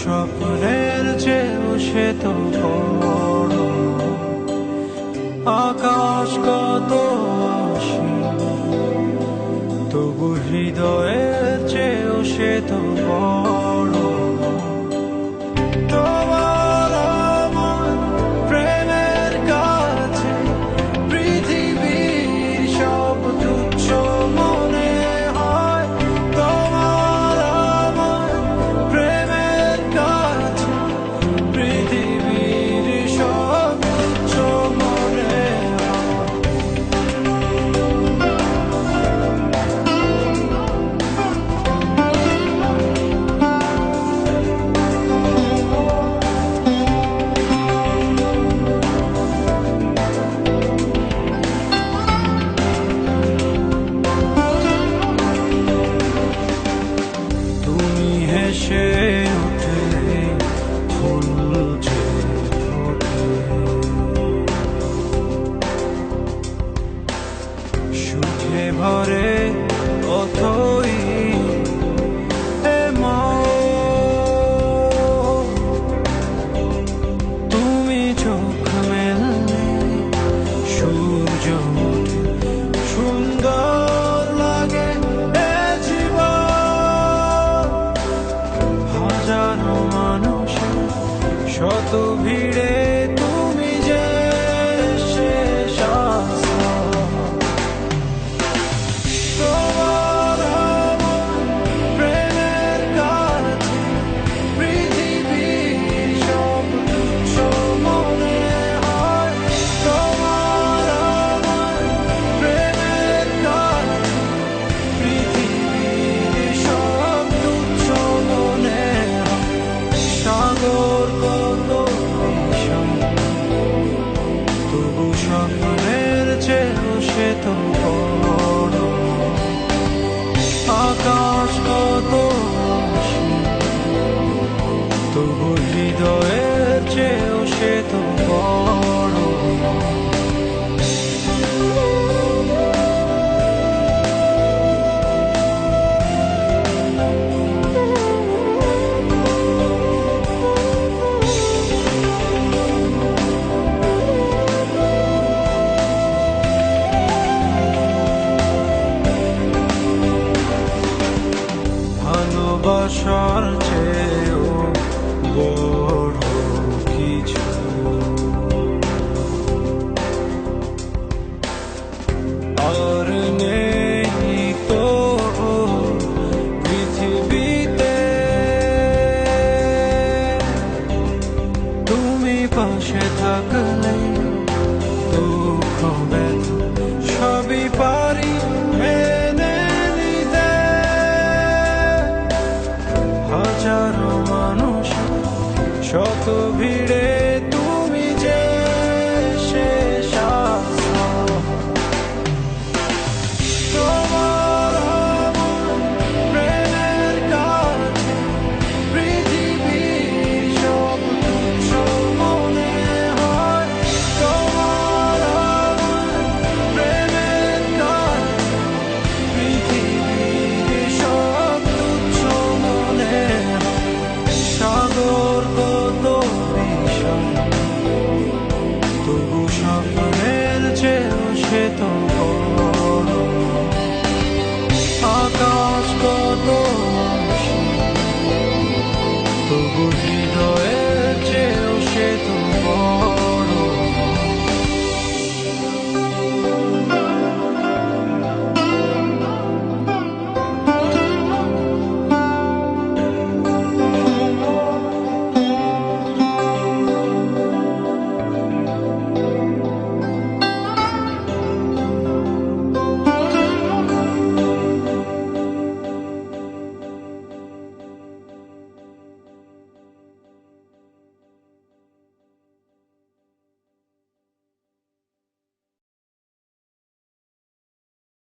স্বপ্নের চেয়েও সে তো বড়, আকাশ কত অসীম, তবু হৃদয়ের চেয়েও সে তো বড়। তোমার আমার প্রেমের কাছে পৃথিবীর সব তুচ্ছ মনে হয়। তোমার আমার প্রেমের কাছে পৃথিবীর সব তুচ্ছ মনে হয়। তুমি হেসে উঠলে ফুল যে ফোটে, সুখে ভরে অথই এ মন। তুমি চোখ মেললে সূর্য ওঠে, সুন্দর লাগে এ জীবন। হাজারো মানুষের শত ভিড়ে তুমি যে শেষ আশা। তোমার আমার প্রেমের কাছে পৃথিবীর সব তুচ্ছ মনে হয়। তোমার আমার প্রেমের কাছে পৃথিবীর সব তুচ্ছ মনে হয়। সাগর কত বিশাল, তবু স্বপ্নের চেয়েও সে তো বড়। আকাশ কত অসীম, তবু হৃদয়ের চেয়েও সে তো বড়। ভালোবাসার চেয়েও বড় কিছু আর নেই তো পৃথিবীতে। তুমি পাশে থাকলে দুঃখ ব্যথা সবই পারি মেনে নিতে। হাজারো মানুষ শত ভিড়ে